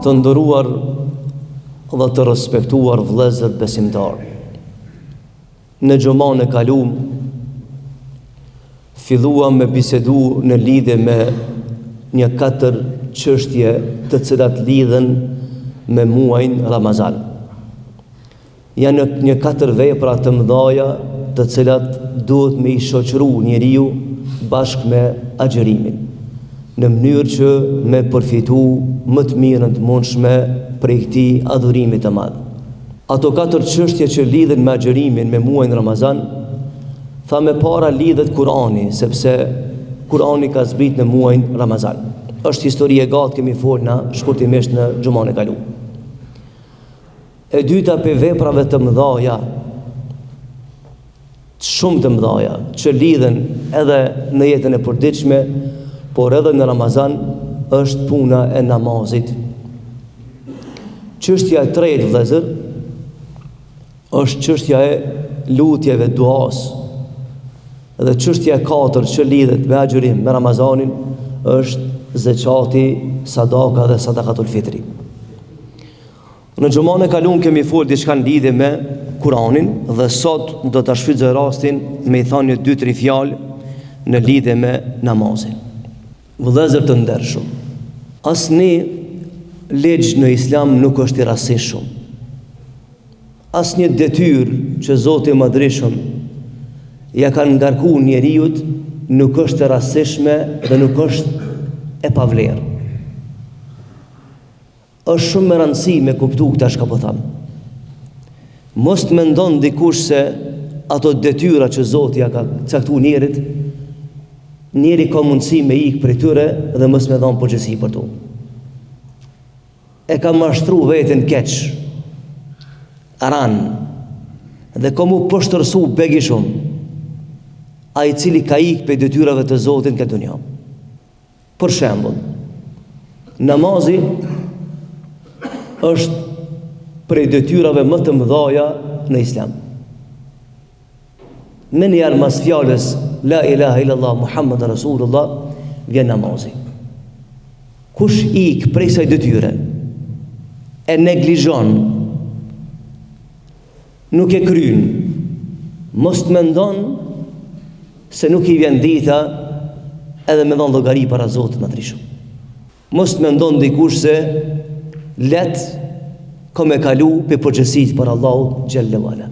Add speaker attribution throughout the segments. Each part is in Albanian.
Speaker 1: Të nderuar dhe të respektuar vëllezër besimtar, në xhuman e kaluam filluam me bisedu në lidhje me një 4 çështje të cilat lidhen me muajin Ramazan. Janë një 4 vepra të mëdha të cilat duhet me i shoqëru njeriu bashkë me agjërimin, në mënyrë që me përfitu më të mirën të mundshme prej këtij adhurimi të madh. Ato 4 çështje që lidhen me agjërimin me muajin Ramazan, tha me para lidhet Kurani, sepse Kurani ka zbrit në muajin Ramazan. Është histori e gatë, kemi folur na shkurtimisht në xhuman e kaluar. E dyta për veprave të mëdha, shumë të mëdha, që lidhen edhe në jetën e përditshme, por edhe në Ramazan, është puna e namazit. Çështja e tretë, vëllezër, është çështja e lutjeve, duas. Dhe çështja e katërt që lidhet me agjërim me Ramazanin është zeqati, sadaka dhe sadakatul fitri. Në xhuman e kaluam kemi folur diçka në lidhje me Kur'anin dhe sot do ta shfrytëzoj rastin me i thënë 2-3 fjalë në lidhje me namazin. Vëllezër të ndershëm, asnjë ligj në Islam nuk është i rastishëm. Asnjë detyrë që Zoti i Madhreshëm ja ka ngarkuar njeriu nuk është e rastishme dhe nuk është e pavlerë. Është shumë me rëndësi me kuptu këta shka po tham. Mos të mendon dikush se ato detyra që Zoti ja ka caktuar njerit, njeri ka mundësi me ikë prej tyre dhe mos me dhon përgjegjësi për to. E ka mashtru veten keq, aran, dhe ka mu poshtërsu begi shumë, a i cili ka ikë për detyrave të Zotit në këtë dunja. Për shembull, namazi është prej detyrave më të mëdha në Islam. Me njerë mas fjales La ilaha illallah Muhammad Rasulullah vjen namazi. Kush ikë prej saj detyre, e neglizhon, nuk e kryen, mos të mendon se nuk i vjen dita edhe me dhon llogari para Zotit Madhreshëm. Mos të mendon dikush se let ka me kalu për përgjësit për Allahu Gjelle Wala.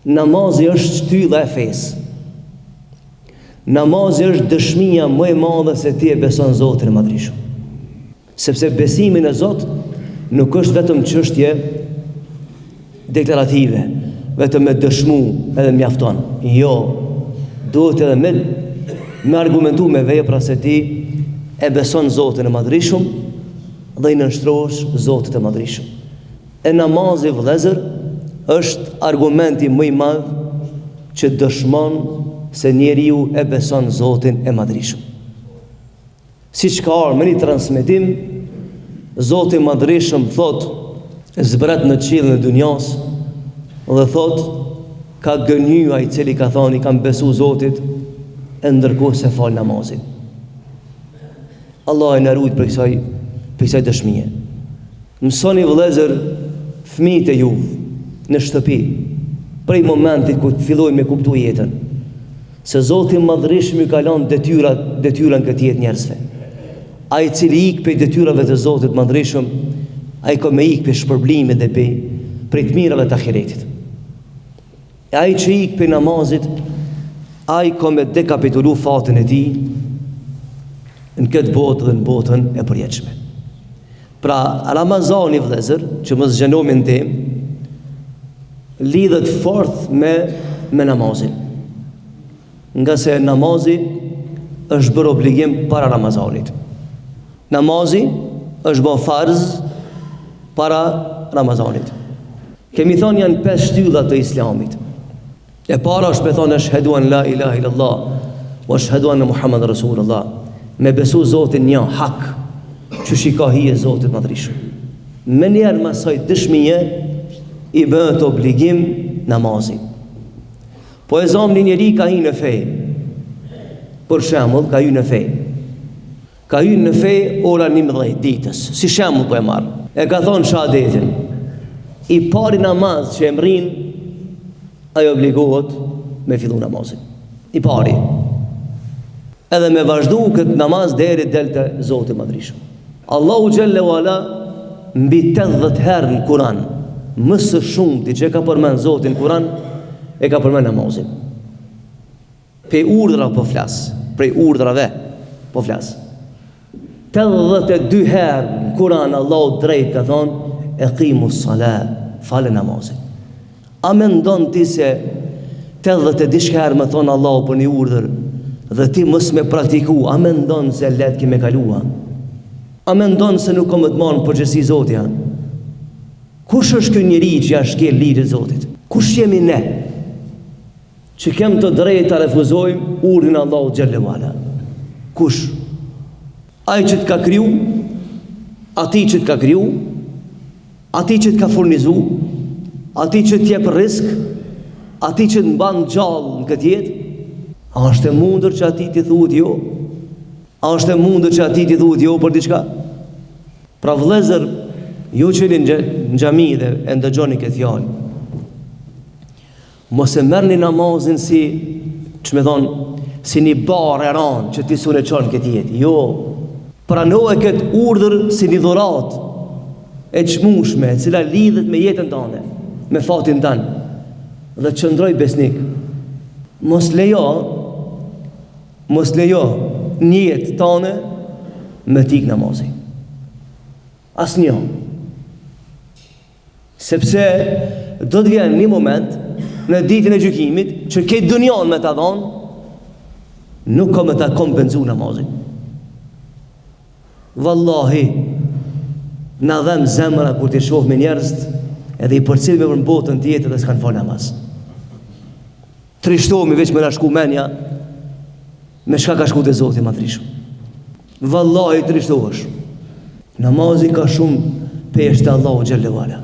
Speaker 1: Namazi është shtylla e fesë. Namazi është dëshmia më e madhe se ti e beson Zotin e Madhreshëm. Sepse besimin e Zot nuk është vetëm çështje deklarative, vetëm me dëshmu edhe mjafton. Jo, duhet edhe me argumentu me vepra se ti e beson Zotin e Madhreshëm dhe i nënshtrohesh Zotit e Madhreshëm. E namazi, vëllezër, është argumenti më i madh që dëshmon se njeriu e beson Zotin e Madhreshëm. Siç ka ardhur me një transmetim, Zoti i Madhreshëm thot, zbret në qiellin e dunjas dhe thot, ka gënjy ai i cili ka thënë kam besu Zotit e ndërkohë se fal namazin. Allah e na ruaj për kësaj dëshmie. Mësoni, vëllezër, fëmijët e juve në shtëpi, prej momentit ku fillojnë me kuptu jetën, se Zoti i Madhreshëm i ka lënë detyrën këtë jetë njerëzve. Ai i cili ik për detyrave të Zotit të Madhreshëm, ai ka me ik për shpërblimit dhe për të mirave të ahiretit. E ai që ik për namazit, ai ka me dekapitulu fatin e tij në këtë botë dhe në botën e përjetshme. Pra, Ramazani, vëllezër, që mos zgjenohemi në temë, lidhet fort me namazin. Nga se namazi është bërë obligim para Ramazanit. Namazi është bërë farz para Ramazanit. Kemi thonë janë 5 shtyllat të Islamit. E para është me thonë ashhadu an la ilaha illallah wa ashhadu anna Muhammad Rasulullah. Me besu Zotin një hak, që shika hije Zotit Madhreshëm. Me njerë masaj dëshmije i bëhet obligim namazin. Po e zonë një njeri ka hi në fej. Për shembull, ka hi në fej. ka hyrë në fe ora 11 ditës, si shembull po e marr. E ka thonë shahadetin. I pari namaz që e mrin, ai obligohet me fillu namazin. I pari. Edhe me vazhdu këtë namaz deri delte Zoti i Madhrishëm. Allahu xhallahu ala mbi 80 herë në Kur'an, më së shumti që ka përmend Zoti në Kur'an, e ka përmend namazin. Pe urdhra po flas, prej urdhrave po flas. 82 herë në Kur'an Allahu drejt ka thonë eqimus salat, falë namazin. A mendon ti se 80 diçka herë më thonë Allahu për një urdhër dhe ti mos me praktiku, a mendon se let ki me kalua? A mendon se nuk kom të marrë përgjegjësi Zotja? Kush është ky njeri që ja shkel ligjet e Zotit? Kush jemi ne që kem të drejtë ta refuzojmë urdhrin e Allahut xhallahu ala? Kush? Ai që të ka kriju, ati që të ka kriju, ati që të ka furnizu, ati që të jep risk, ati që të mban gjallë në këtë jetë. A është e mundur që ati t'i thuhet jo? A është e mundur që ati t'i thuhet jo për diçka? Pra vëllezër, ju që jeni në xhami dhe e ndëgjoni këtë fjalë, mos e merrni namazin si, ç'më thon, si një barë e ranë që ti sunë çon këtë jetë. Jo. Pranoje këtë urdhër si një dhuratë e çmueshme, e cila lidhet me jetën tënde, me fatin tënd. Dhe qëndroj besnik. Mos lejo një jetë tënde me tik namazin. Asnjë. Sepse do të vjen një moment në ditën e gjykimit që këtë dunjan me ta dhon nuk ka me ta kompenzu namazin. Wallahi, na dhem zemra kur t'i shoh me njerëz edhe i përcjell me për botën tjetër dhe s'kan fal namaz. Trishtohemi veç me na shku menja me çka ka shku te Zoti i Madhrishëm. Wallahi trishtohesh. Namazi ka shumë peshë te Allahu xhallahu ala.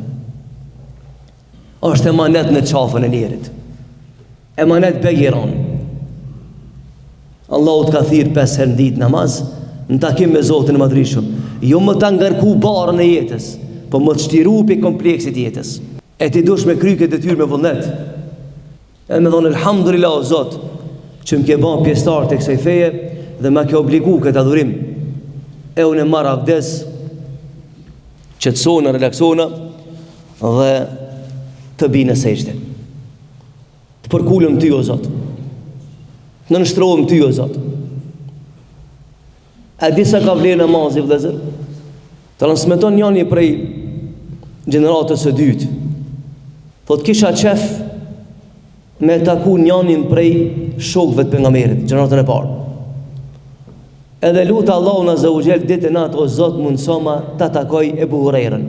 Speaker 1: Është emanet në qafën e njerit. Emanet begiron. Allahu të ka thirë 5 herë në ditë namaz në takim me Zotin e Madhrishëm. Jo më ta ngarku barën e jetës, po më të shtiru pe kompleksit jetës. E ti dush me kry këtë detyrë me vullnet. E me thonë elhamdulillah o Zot, që më ke ban pjesëtar të kësaj feje dhe më ke obligu këtë adhurim. E unë e marr abdes, qetësona, relaksona dhe të bine sejdë. Të përkulëm ty o Zot. Në nështrohem ty o Zot. A disa ka vlerë namazi vëllezër? Transmeton njëri prej gjeneratës së dytë. Thot kisha qef me taku njënin prej shokëve të pejgamberit, gjeneratën e parë. Edhe lutë Allahun azza wa jall ditën atë o Zot mundsoma ta takoj Ebu Hurairën.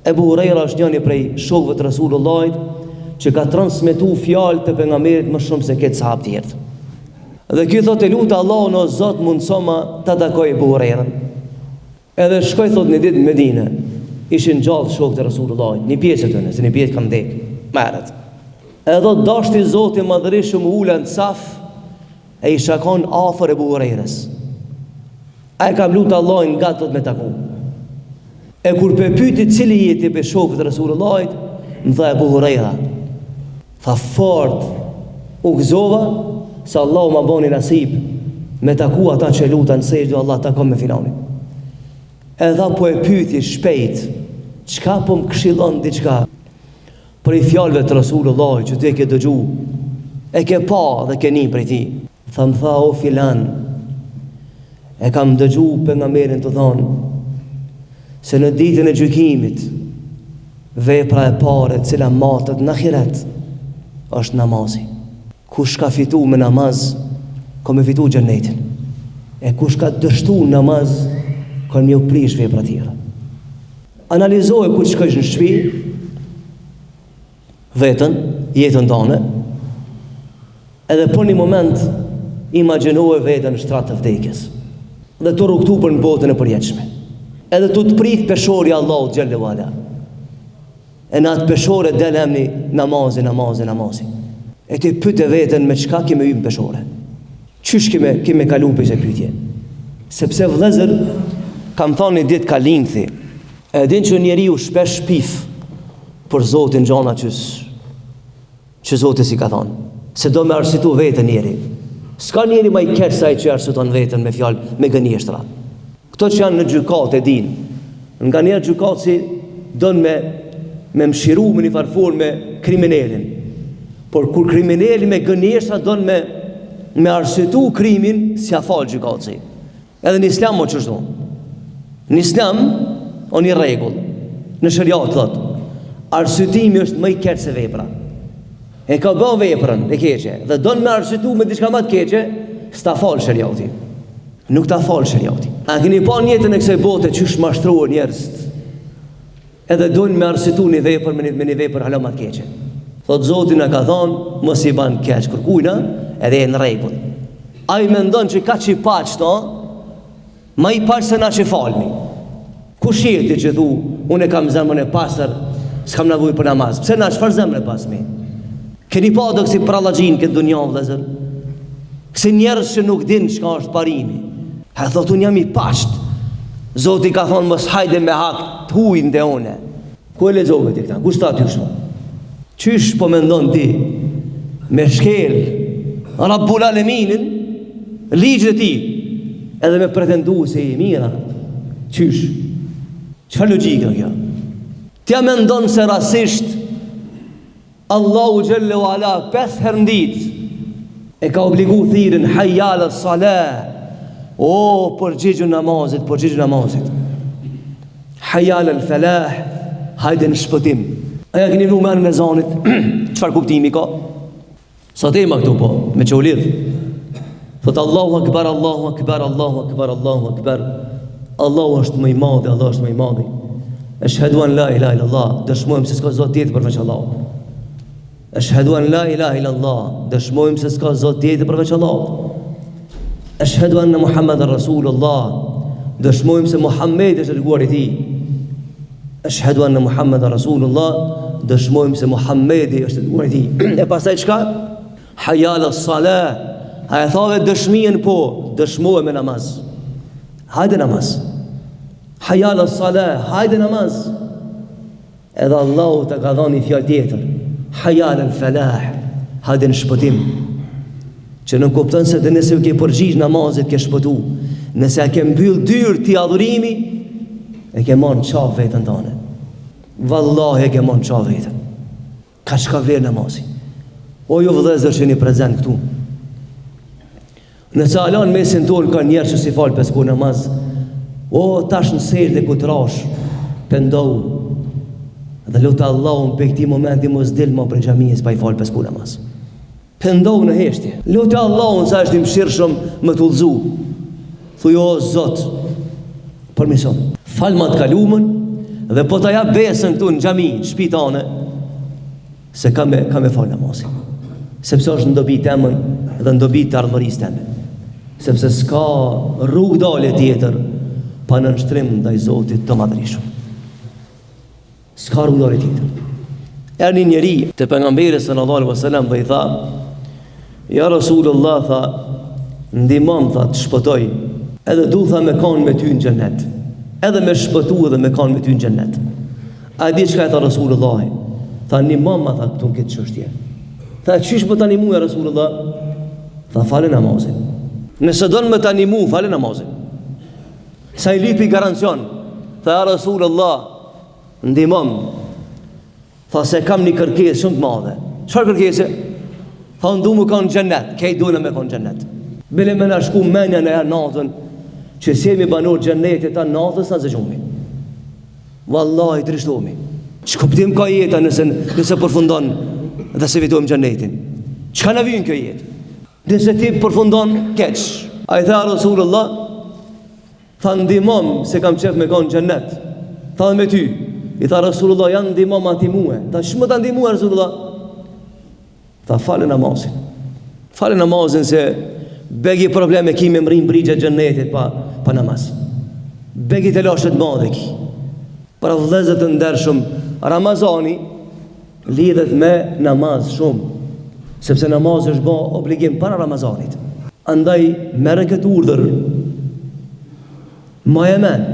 Speaker 1: Ebu Huraira është njëri prej shokëve të Rasulullahit që ka transmetuar fjalë të pejgamberit më shumë se këtë sahabë të tjerë. Dhe ky thotë lutë Allahun o Zot mundsoma ta takoj Ebu Hurairën. Edhe shkoj thot një ditë në Medinë. Ishin gjallë shokët e Rasulullahit, një pjesë të se një pjesë kam ndek. Merret. Edhe dashti Zoti i Madhrishëm ulen saf e i shakon afër Ebu Hurairës. Ai ka lutë Allahun nga thot me taku. E kur pe pyeti cili jeti pe shokët e Rasulullahit, më tha Ebu Huraira. Tha fort u gëzova se Allahu ma boni nasib me taku ata që lutan sejdë, Allah takon me filanin. Edhe po e pyeti shpejt, çka po më këshillon diçka për i fjalëve të Rasulullahit që ti e ke dëgju, e ke pa dhe ke një prej ti. Më tha o filan, e kam dëgju pejgamberin të thonë se në ditën e gjykimit vepra e parë e cila matet në ahiret është namazi. Kush ka fitu me namaz, ka me fitu xhenetin. E kush ka dështu namaz, ka me u prish vepra tjera. Analizoje kur shkojsh në shtëpi, vetën, jetën tënde, edhe për një moment imagjinoje veten në shtrat të vdekjes, dhe të rrugtu për në botën e përjetshme. Edhe të prit peshori Allahu xhallahu ala. E në atë peshore del emni namazi. E ti pyte veten me çka kime hyrë në peshore. Qysh kime kalu për se pytje? Sepse vëllezër, kam thonë një ditë ka lindhi, e din që njeriu shpesh shpif për Zotin gjona që Zoti si ka thonë, se do me arsitu vetën njeri. S'ka njeri ma i keq sa i që arsiton vetën me fjalë, me gënjeshtra. Këto që janë në gjykat e din, nga njerë gjykat si donë me mshiru me një farfor me kriminelin. Por kur krimineli me gënjeshtra donë me arsitu krimin, si a falë gjykat si. Edhe në islam o qështu. Në islam o një regull. Në shëriat thot, arsitimi është më i keq se vepra. E ka bë veprën e keqe dhe don me arsitu me diçka më të keqe, s'ta fal shariati. Nuk ta fal shariati. A keni pa jetën e kësaj bote çysh mashtrohen njerëz? Edhe don me arsitu një vepër me një vepër hala më të keqe. Thot Zoti na ka thonë mos i ban keq kërkujna, edhe e në rregull. Ai mendon që ka çi paçto, më i parë se na që falmi. Kush jeti që thu, unë kam zemrën e pastër, s'kam nevojë për namaz. Pse na çfarë zemrën e pasmi? Keni pa do kësi prallagjinë këtë dunja vëllezër? Kësi njerëz që nuk din çka është parimi. Ha thot unë jam i paqt. Zoti ka thonë mos hajde me hak të huaj ndë une. Ku e lexove ti këta? Kush tha ty kështu? Qysh po mendon ti me shkel Rabbul Aleminin ligjit e tij edhe me pretendu se i mira? Qysh? Çfarë logjike kjo? Ti mendon se rasisht Allahu Gjelle wa Ala 5 herë ndit e ka obligu thirrën hayya ala salah. O, përgjigju namazit, përgjigju namazit. Hayya ala falah, hajde në shpëtim. Aja keni vru menë në zanit, qëfar kuptimi ka? Sa tema këtu po, me që u lidh. Thot Allahu akbar, Allahu akbar, Allahu akbar, Allahu akbar. Allahu është më i madhi, Allah është më i madhi. Ashhadu an la ilaha illallah, dëshmojmë se s'ka zot tjetër përveç Allahut. Ashhadu an la ilaha illallah, dëshmojmë se s'ka zot tjetër përveç Allahut. Ashhadu anna Muhammadan Rasulullah, dëshmojmë se Muhammed është dërguari i tij. Ashhadu anna Muhammadan Rasulullah, dëshmojmë se Muhammedi është dërguari i tij. E pastaj çka? Hayya ala salah. A e thave dëshmien po, dëshmoj me namaz. Hajde namaz. Hayya ala salah, hajde namaz. Edhe Allahu të ka dhënë një fjalë tjetër. Hayya ala falah, hajde në shpëtim. Që nuk kupton se dhe nëse u ke përgjigj namazit ke shpëtu. Nëse a ke mbyll dyrë ti adhurimi, e ke marrë në qafë vetën tane. Vallahi e ke marrë në qafë vetën. Ka çka vlerë namazi. O ju vëllezër që jeni prezent këtu. Nëse alan mesin tonë ka njerë që si falë pesku namaz, o tash në sejtë dhe kutrash, pëndohu, dhe lutë Allahun për këti momenti mos dilë ma për xhamisë pa i falë pesku namaz. Pëndohu në heshtje. Lutë Allahun sa është i mshirshëm më të udhëzu. Thuj o Zot, përmison, falë ma të kalumën, dhe po të ja besën këtu në xhami, në shpitane, se ka me falë namazin. Sepse është në dobi temën dhe në dobi të ardhërisë teme. Sepse s'ka rrugë dalje tjetër pa në nështrim ndaj Zotit të madhrishëm. S'ka rrugë dalje tjetër. Erë një njeri të pejgamberit sallallahu alaihi wasallam dhe i tha, ja Rasulullah, tha, ndimam, tha, të shpëtoj, edhe du, tha, me kanë me ty në xhennet. Edhe me shpëtu edhe me kanë me ty në xhennet. A di çka e tha Rasulullah? Tha, ndimam, tha, këtu në këtë çështje. Tha, qysh më të animu e Rasulullah? Tha, fale namazin. Nëse donë me të animu, fale namazin. Sa i lipi garancion. Tha, ja Rasulullah, ndimam. Tha, se kam një kërkesë shumë të madhe. Çfarë kërkesë? Tha, ndu më kanë xhennet. Kej dune me kanë xhennet. Bile me në shku menja në herë natën, që se mi banor xhennetit ta natës në zëgjumi. Wallahi të rishtomi. Që kuptim ka jeta nëse përfundon dhe se vitojmë xhennetin. Çka na vjen kjo jetë? Nëse ti përfundon keq. Ai tha Rasulullah, tha ndihmom se kam qef me kon xhennet. Tha me ty. I tha Rasulullah, janë ndihmom ati mua. Tha shmë ta ndihmua Rasulullah. Tha falë namazin. Falë namazin se begi probleme ki me mrim brigje xhennetit pa namaz. Begi të lashet madhe ki. Pra vëllezër të ndershëm, Ramazani lidhet me namaz shumë, sepse namaz është bë obligim para Ramazanit. Andaj merre këtë urdhër Ma e men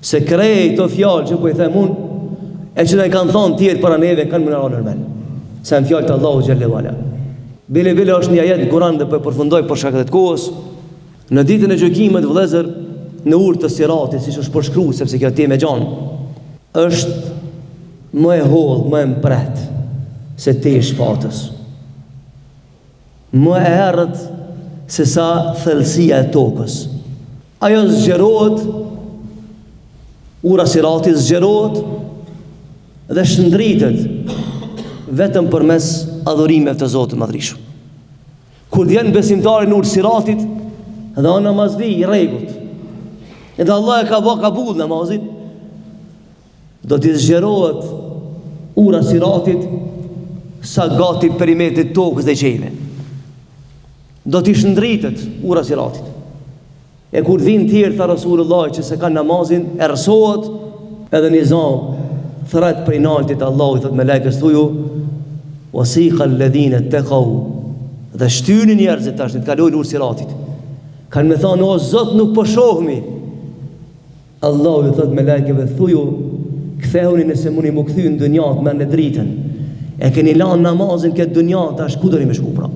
Speaker 1: se krej të fjallë që po i them unë, e që ne kanë thonë tjerë para neve, kanë më në ranër men, se në fjallë të Allahu Gjelle Vala. Bile është një ajet në Kur'an dhe po e përfundoj për shkak të kohës. Në ditën e gjykimit, vëllezër, në urë të Siratit, siç është përshkruar, sepse kjo temë e gjanë, është më e hollë, më e mpret se te i shpatës, më e errët se sa thellësia e tokës. Ajo zgjerohet, ura Siratit zgjerohet dhe shndritet vetëm përmes adhurimeve të Zotit Madhrishëm. Kur vjen besimtari në urë Siratit dhe o namazli i rregullt, edhe Allah e ka bë kabull namazit, do t'i zgjerohet ura Siratit sa gati perimetrit tokës dhe qeve. Do t'i shndritet ura Siratit. E kur vinë tjerë, tha Rasulullah, që se kanë namazin, erësohet edhe një zonë thret prej naltit Allahu, i thot me lajkës tuju, wasiqa alladhina taqaw, dhe shtyni njerëzit tash të kalojnë urë Siratit. Kanë me thonë, o Zot, nuk po shohmi. Allahu i thot me lajkëve, thuju, ktheuni nëse muni më kthy në dynjat me në dritën. E keni lanë namazin këtë dynjat, tash ku do një me shku pra?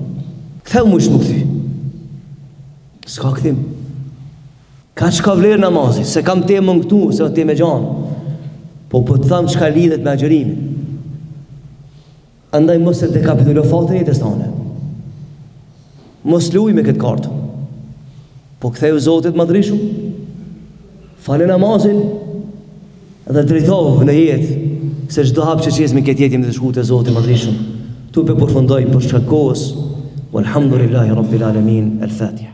Speaker 1: Ktheu më ishë më kthy. S'ka kthim. Ka që ka vlerë namazit, se kam te më këtu, se te me gjanë. Po të thamë që ka lidhet me agjerimin. Andaj mos e dekapitulo fatën jetës tane. Mos luj me këtë kartë. Po ktheu Zotit Madhrishëm, fale namazin dhe drejtohu në jetë, se çdo hap që qesë me këtë jetim dhe shku të Zotit Madhrishëm. Tu pe përfundoj për shkak kohës. Walhamdulillahi Rabbil Alamin. El-Fatiha.